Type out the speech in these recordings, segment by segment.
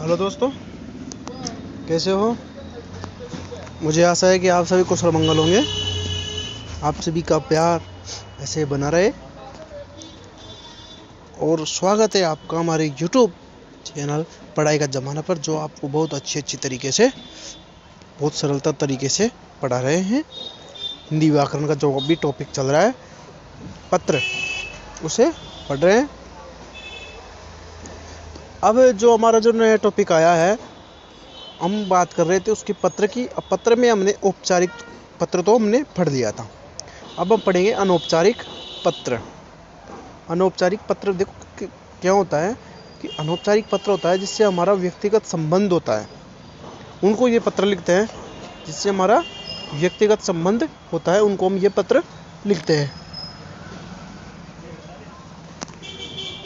Hello दोस्तों, कैसे हो? मुझे आशा है कि आप सभी कुशल मंगल होंगे। आप सभी का प्यार ऐसे बना रहे और स्वागत है आपका हमारे YouTube चैनल पढ़ाई का ज़माना पर, जो आपको बहुत अच्छी तरीके से, बहुत सरलता तरीके से पढ़ा रहे हैं। हिंदी व्याकरण का जो भी टॉपिक चल रहा है, पत्र, उसे पढ़ रहे हैं। अब जो हमारा जो नया टॉपिक आया है, हम बात कर रहे थे उसकी पत्र की। अब पत्र में हमने औपचारिक पत्र तो हमने पढ़ लिया था, अब हम पढ़ेंगे अनौपचारिक पत्र। अनौपचारिक पत्र देखो क्या होता है कि अनौपचारिक पत्र होता है जिससे हमारा व्यक्तिगत संबंध होता है, उनको ये पत्र लिखते हैं। जिससे हमारा व्यक्तिगत संबंध होता है उनको हम ये पत्र लिखते हैं।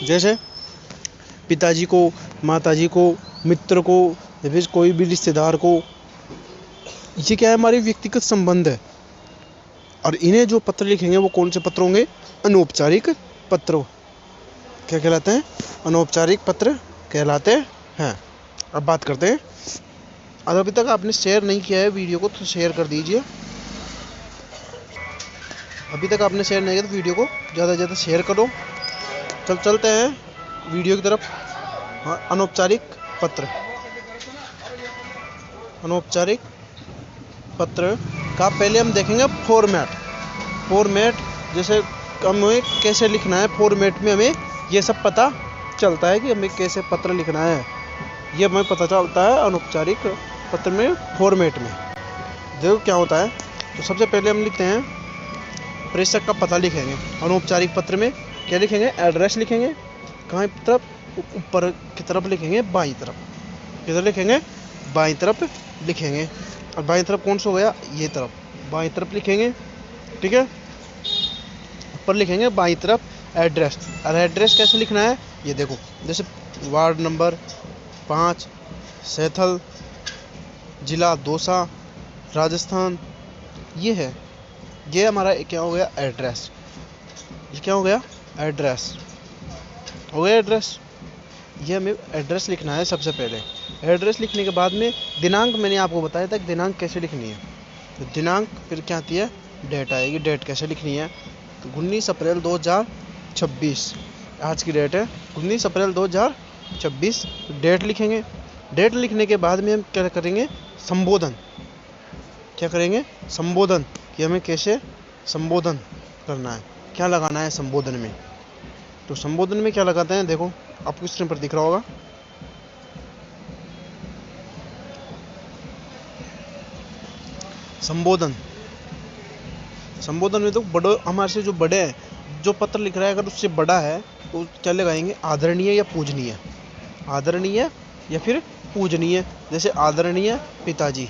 जैसे पिताजी को, माताजी को, मित्र को, या फिर कोई भी रिश्तेदार को, ये क्या है, हमारे व्यक्तिगत संबंध है। और इन्हें जो पत्र लिखेंगे वो कौन से पत्र होंगे? अनौपचारिक पत्र। क्या कहलाते हैं? अनौपचारिक पत्र कहलाते हैं। अब बात करते हैं, अगर अभी तक आपने शेयर नहीं किया है वीडियो को तो शेयर कर दीजिए। अभी तक आपने शेयर नहीं किया तो वीडियो को ज़्यादा से ज़्यादा शेयर करो। चलते हैं वीडियो की तरफ। अनौपचारिक पत्र। अनौपचारिक पत्र का पहले हम देखेंगे फॉर्मेट। जैसे हमें कैसे लिखना है, फॉर्मेट में हमें ये सब पता चलता है कि हमें कैसे पत्र लिखना है। ये हमें पता चलता है अनौपचारिक पत्र में, फॉर्मेट में। देखो क्या होता है। तो सबसे पहले हम लिखते हैं, प्रेषक का पता लिखेंगे। अनौपचारिक पत्र में क्या लिखेंगे? एड्रेस लिखेंगे। कहाँ की तरफ? ऊपर की तरफ लिखेंगे, बाईं तरफ। किधर लिखेंगे? बाईं तरफ लिखेंगे। और बाईं तरफ कौन सा हो गया? ये तरफ, बाईं तरफ लिखेंगे। ठीक है, ऊपर लिखेंगे बाईं तरफ एड्रेस। और एड्रेस कैसे लिखना है ये देखो। जैसे वार्ड नंबर 5, सैथल, जिला दौसा, राजस्थान। ये है, ये हमारा क्या हो गया? एड्रेस। ये क्या हो गया? एड्रेस हो गया। एड्रेस, ये हमें एड्रेस लिखना है सबसे पहले। एड्रेस लिखने के बाद में दिनांक, मैंने आपको बताया था कि दिनांक कैसे लिखनी है। तो दिनांक फिर क्या आती है? डेट आएगी। डेट कैसे लिखनी है? तो 19 अप्रैल 2026 आज की डेट है। 19 अप्रैल 2026 डेट लिखेंगे। डेट लिखने के बाद में हम क्या करेंगे? संबोधन। क्या करेंगे? संबोधन, कि हमें कैसे संबोधन करना है, क्या लगाना है संबोधन में। तो संबोधन में क्या लगाते हैं देखो, आपको स्क्रीन पर दिख रहा होगा। संबोधन में तो बड़े, हमारे से जो बड़े हैं, जो पत्र लिख रहा है अगर उससे बड़ा है तो क्या लगाएंगे? आदरणीय या पूजनीय। आदरणीय या फिर पूजनीय। जैसे आदरणीय पिताजी,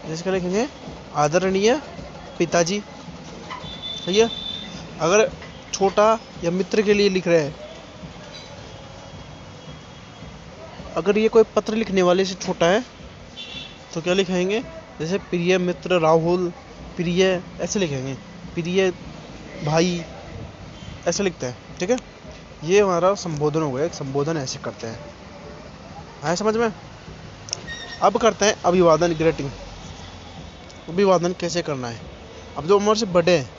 जैसे क्या लिखेंगे? आदरणीय पिताजी। सही है। अगर छोटा या मित्र के लिए लिख रहे हैं, अगर ये कोई पत्र लिखने वाले से छोटा है तो क्या लिखेंगे? जैसे प्रिय मित्र राहुल, प्रिय, ऐसे लिखेंगे। प्रिय भाई, ऐसे लिखते हैं। ठीक है, ये हमारा संबोधन हो गया। एक संबोधन ऐसे करते हैं। आया समझ में? अब करते हैं अभिवादन, ग्रीटिंग। अभिवादन कैसे करना है? अब जो हमारे से बड़े हैं,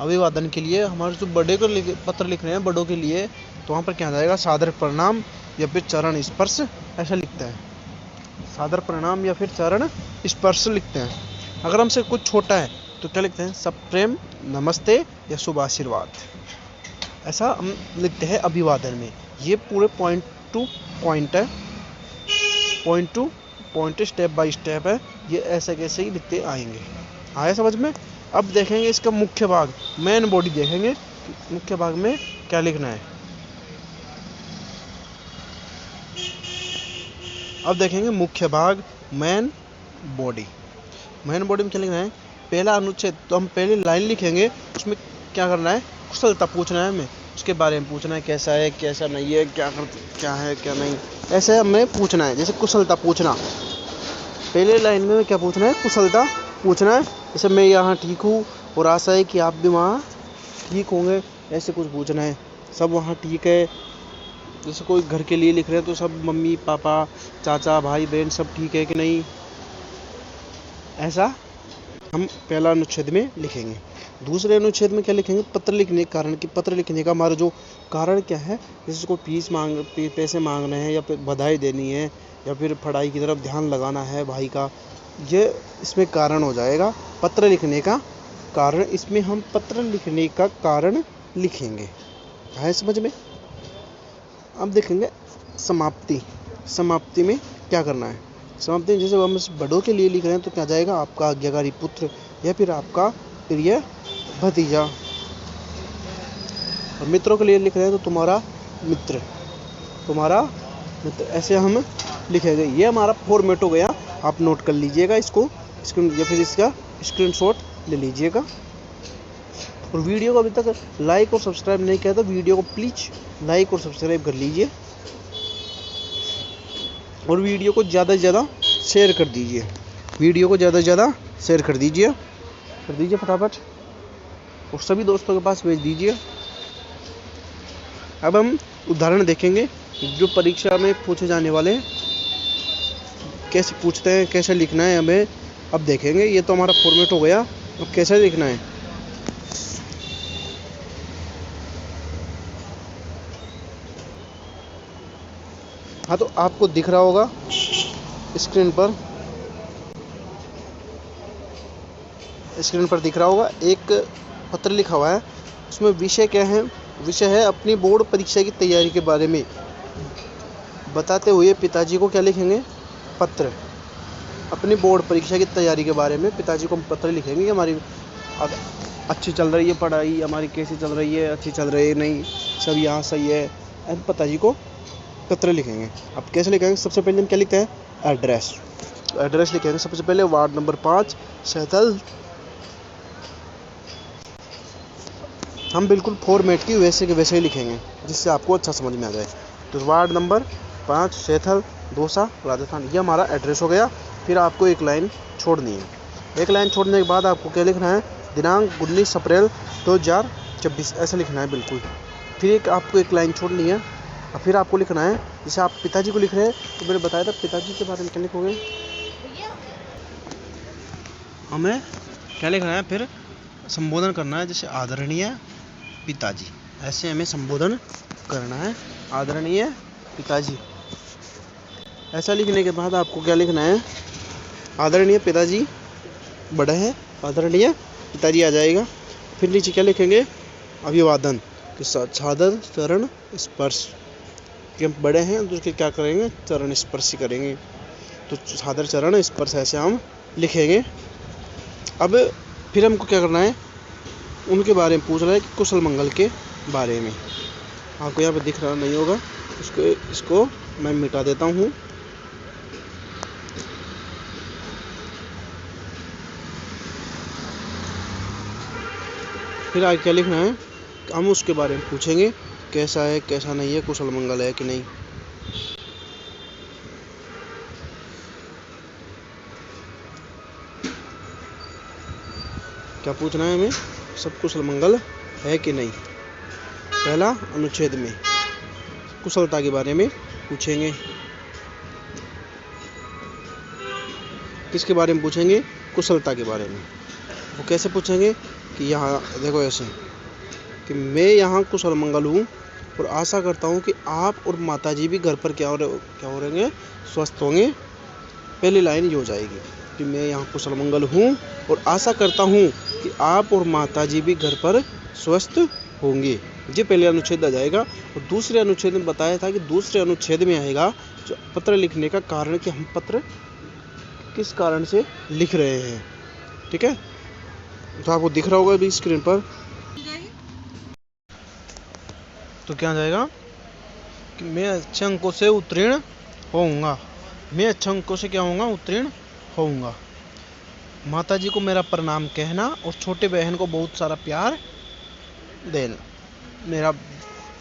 अभिवादन के लिए हमारे जो बड़े को पत्र लिख रहे हैं, बड़ों के लिए, तो वहाँ पर क्या आ जाएगा? सादर प्रणाम या फिर चरण स्पर्श, ऐसा लिखते हैं। सादर प्रणाम या फिर चरण स्पर्श लिखते हैं। अगर हमसे कुछ छोटा है तो क्या लिखते हैं? सप्रेम नमस्ते या शुभ आशीर्वाद, ऐसा हम लिखते हैं अभिवादन में। ये पूरे पॉइंट टू पॉइंट है, point two point, step by step है। ये ऐसे कैसे ही लिखते आएंगे। आया समझ में? अब देखेंगे इसका मुख्य भाग, मेन बॉडी देखेंगे। मुख्य भाग में क्या लिखना है, अब देखेंगे मुख्य भाग, मेन बॉडी। मेन बॉडी में क्या लिखना है? पहला अनुच्छेद, तो हम पहले लाइन लिखेंगे, उसमें क्या करना है? कुशलता पूछना है हमें, उसके बारे में पूछना है, कैसा है, कैसा नहीं है, क्या है, क्या नहीं, ऐसे हमें पूछना है। जैसे कुशलता पूछना, पहले लाइन में क्या पूछना है? कुशलता पूछना है। जैसे मैं यहाँ ठीक हूँ और आशा है कि आप भी वहाँ ठीक होंगे, ऐसे कुछ पूछना है। सब वहाँ ठीक है, जैसे कोई घर के लिए लिख रहे हैं तो सब मम्मी पापा चाचा भाई बहन सब ठीक है कि नहीं, ऐसा हम पहला अनुच्छेद में लिखेंगे। दूसरे अनुच्छेद में क्या लिखेंगे, पत्र लिखने के कारण, कि पत्र लिखने का हमारा जो कारण क्या है, जैसे कोई पैसे मांगने हैं या फिर बधाई देनी है या फिर पढ़ाई की तरफ ध्यान लगाना है भाई का, ये इसमें कारण हो जाएगा पत्र लिखने का कारण। इसमें हम पत्र लिखने का कारण लिखेंगे, है समझ में। अब देखेंगे समाप्ति। समाप्ति में क्या करना है, समाप्ति जैसे हम बड़ों के लिए लिख रहे हैं तो क्या जाएगा, आपका आज्ञाकारी पुत्र या फिर आपका प्रिय भतीजा। और मित्रों के लिए लिख रहे हैं तो तुम्हारा मित्र, तुम्हारा मित्र, ऐसे हम लिखेंगे। ये हमारा फॉर्मेट हो गया, आप नोट कर लीजिएगा इसको, या फिर इसका स्क्रीनशॉट ले लीजिएगा। और वीडियो को अभी तक लाइक और सब्सक्राइब नहीं किया तो वीडियो को प्लीज लाइक और सब्सक्राइब कर लीजिए, और वीडियो को ज़्यादा से ज़्यादा शेयर कर दीजिए। वीडियो को ज़्यादा से ज़्यादा शेयर कर दीजिए फटाफट, और सभी दोस्तों के पास भेज दीजिए। अब हम उदाहरण देखेंगे जो परीक्षा में पूछे जाने वाले कैसे पूछते हैं, कैसे लिखना है हमें, अब देखेंगे। ये तो हमारा फॉर्मेट हो गया, अब कैसे लिखना है। हाँ, तो आपको दिख रहा होगा स्क्रीन पर दिख रहा होगा एक पत्र लिखा हुआ है। उसमें विषय क्या है, विषय है अपनी बोर्ड परीक्षा की तैयारी के बारे में बताते हुए पिताजी को क्या लिखेंगे, पत्र। अपनी बोर्ड परीक्षा की तैयारी के बारे में पिताजी को हम पत्र लिखेंगे कि हमारी अच्छी चल रही है पढ़ाई, हमारी कैसी चल रही है, अच्छी चल रही है नहीं, सब यहाँ सही है, ऐसे पिताजी को पत्र लिखेंगे। अब कैसे लिखेंगे, सबसे पहले हम क्या लिखते हैं, एड्रेस। एड्रेस लिखेंगे सबसे पहले वार्ड नंबर 5 सैथल। हम बिल्कुल फॉर्मेट की वैसे के वैसे ही लिखेंगे जिससे आपको अच्छा समझ में आ जाए। तो वार्ड नंबर 5 सैथल दौसा राजस्थान, ये हमारा एड्रेस हो गया। फिर आपको एक लाइन छोड़नी है। एक लाइन छोड़ने के बाद आपको क्या लिखना है, दिनांक 19 अप्रैल 2024, ऐसा लिखना है बिल्कुल। फिर आपको एक लाइन छोड़नी है, और फिर आपको लिखना है, जैसे आप पिताजी को लिख रहे हैं तो मैंने बताया था पिताजी के बारे में क्या लिखोगे, हमें क्या लिखना है, फिर संबोधन करना है, जैसे आदरणीय पिताजी, ऐसे हमें संबोधन करना है, आदरणीय पिताजी। ऐसा लिखने के बाद आपको क्या लिखना है, आदरणीय पिताजी बड़े हैं, आदरणीय पिताजी आ जाएगा। फिर नीचे क्या लिखेंगे, अभिवादन के साथ सादर चरण स्पर्श, कि हम बड़े हैं तो उसके क्या करेंगे, चरण स्पर्श करेंगे, तो सादर चरण स्पर्श ऐसे हम लिखेंगे। अब फिर हमको क्या करना है, उनके बारे में पूछ रहा है कि कुशल मंगल के बारे में। आपको यहाँ पे दिख रहा नहीं होगा, इसको मैं मिटा देता हूँ। फिर आगे क्या लिखना है, हम उसके बारे में पूछेंगे कैसा है कैसा नहीं है, कुशल मंगल है कि नहीं। क्या पूछना है हमें, सब कुशल मंगल है कि नहीं। पहला अनुच्छेद में कुशलता के बारे में पूछेंगे। किसके बारे में पूछेंगे, कुशलता के बारे में। वो कैसे पूछेंगे कि यहाँ देखो ऐसे कि मैं यहाँ कुशल मंगल हूँ और आशा करता हूँ कि आप और माताजी भी घर पर क्या हो रहेंगे, स्वस्थ होंगे। पहली लाइन ये हो जाएगी कि मैं यहाँ कुशल मंगल हूँ और आशा करता हूँ कि आप और माताजी भी घर पर स्वस्थ होंगे। ये पहले अनुच्छेद आ जाएगा। और दूसरे अनुच्छेद में बताया था कि दूसरे अनुच्छेद में आएगा जो पत्र लिखने का कारण, कि हम पत्र किस कारण से लिख रहे हैं। ठीक है, तो आपको दिख रहा होगा अभी स्क्रीन पर। तो क्या आ जाएगा कि मैं अच्छे अंकों से उत्तीर्ण होऊंगा, मैं अच्छे अंकों से क्या होऊंगा, उत्तीर्ण होऊंगा। माताजी को मेरा प्रणाम कहना और छोटे बहन को बहुत सारा प्यार देना। मेरा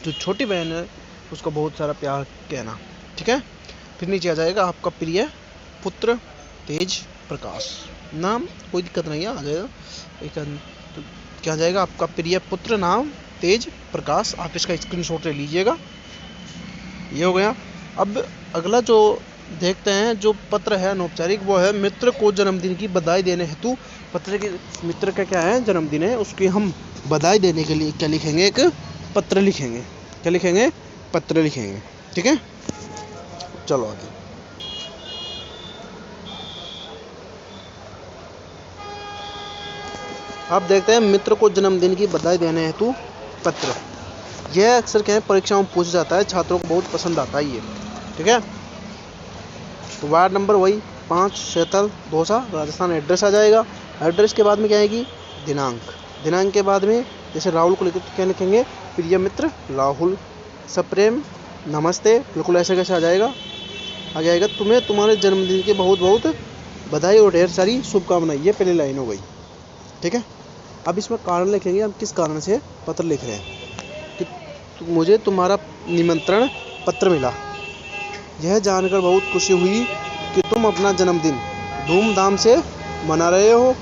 जो छोटी बहन है उसको बहुत सारा प्यार कहना। ठीक है, फिर नीचे आ जाएगा आपका प्रिय पुत्र तेज प्रकाश, नाम कोई दिक्कत नहीं है, आ जाएगा। तो क्या आ जाएगा, आपका प्रिय पुत्र नाम तेज प्रकाश। आप इसका स्क्रीनशॉट ले लीजिएगा। ये हो गया। अब अगला जो देखते हैं जो पत्र है अनौपचारिक, वो है मित्र को जन्मदिन की बधाई देने हेतु। मित्र का क्या है, जन्मदिन है, उसकी हम बधाई देने के लिए क्या लिखेंगे, एक पत्र लिखेंगे। क्या लिखेंगे, पत्र लिखेंगे। ठीक है, चलो आगे। अब देखते हैं मित्र को जन्मदिन की बधाई देने हेतु पत्र। यह अक्सर क्या है, परीक्षाओं में पूछा जाता है, छात्रों को बहुत पसंद आता है ये। ठीक है, तो वार्ड नंबर वही 5 शैतल दौसा राजस्थान एड्रेस आ जाएगा। एड्रेस के बाद में क्या आएगी, दिनांक। दिनांक के बाद में जैसे राहुल को लिखे तो क्या लिखेंगे, प्रिय मित्र राहुल, सप्रेम नमस्ते, बिल्कुल ऐसे कैसे आ जाएगा। आगे आएगा, तुम्हें तुम्हारे जन्मदिन की बहुत बहुत बधाई और ढेर सारी शुभकामनाएं। ये पहली लाइन हो गई। ठीक है, अब इसमें कारण लिखेंगे, हम किस कारण से पत्र लिख रहे हैं कि मुझे तुम्हारा निमंत्रण पत्र मिला। यह जानकर बहुत खुशी हुई कि तुम अपना जन्मदिन धूमधाम से मना रहे हो।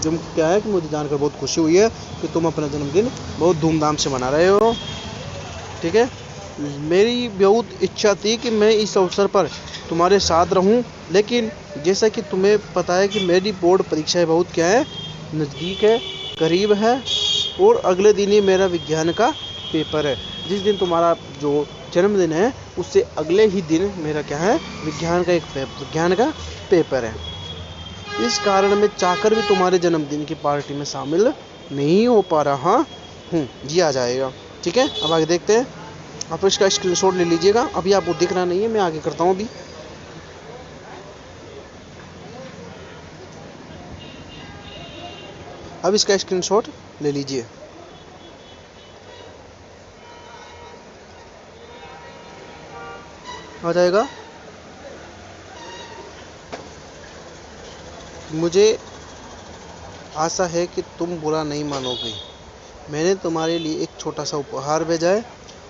जो क्या है कि मुझे जानकर बहुत खुशी हुई है कि तुम अपना जन्मदिन बहुत धूमधाम से मना रहे हो। ठीक है, मेरी बहुत इच्छा थी कि मैं इस अवसर पर तुम्हारे साथ रहूं, लेकिन जैसा कि तुम्हें पता है कि मेरी बोर्ड परीक्षाएं बहुत क्या है, नज़दीक है, करीब है, और अगले दिन ही मेरा विज्ञान का पेपर है। जिस दिन तुम्हारा जो जन्मदिन है उससे अगले ही दिन मेरा क्या है, विज्ञान का पेपर है। इस कारण मैं चाहकर भी तुम्हारे जन्मदिन की पार्टी में शामिल नहीं हो पा रहा हूँ। ये आ जाएगा। ठीक है, अब आगे देखते हैं। आप इसका स्क्रीनशॉट ले लीजिएगा, अभी आपको दिख रहा नहीं है, मैं आगे करता हूँ अभी। अब इसका स्क्रीनशॉट ले लीजिए। आ जाएगा। मुझे आशा है कि तुम बुरा नहीं मानोगे। मैंने तुम्हारे लिए एक छोटा सा उपहार भेजा है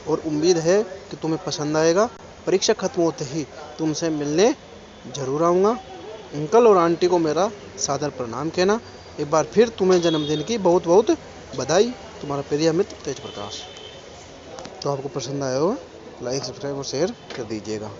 और उम्मीद है कि तुम्हें पसंद आएगा। परीक्षा खत्म होते ही तुमसे मिलने जरूर आऊँगा। अंकल और आंटी को मेरा सादर प्रणाम कहना। एक बार फिर तुम्हें जन्मदिन की बहुत बहुत बधाई। तुम्हारा प्रिय मित्र तेज प्रकाश। तो आपको पसंद आया हो, लाइक सब्सक्राइब और शेयर कर दीजिएगा।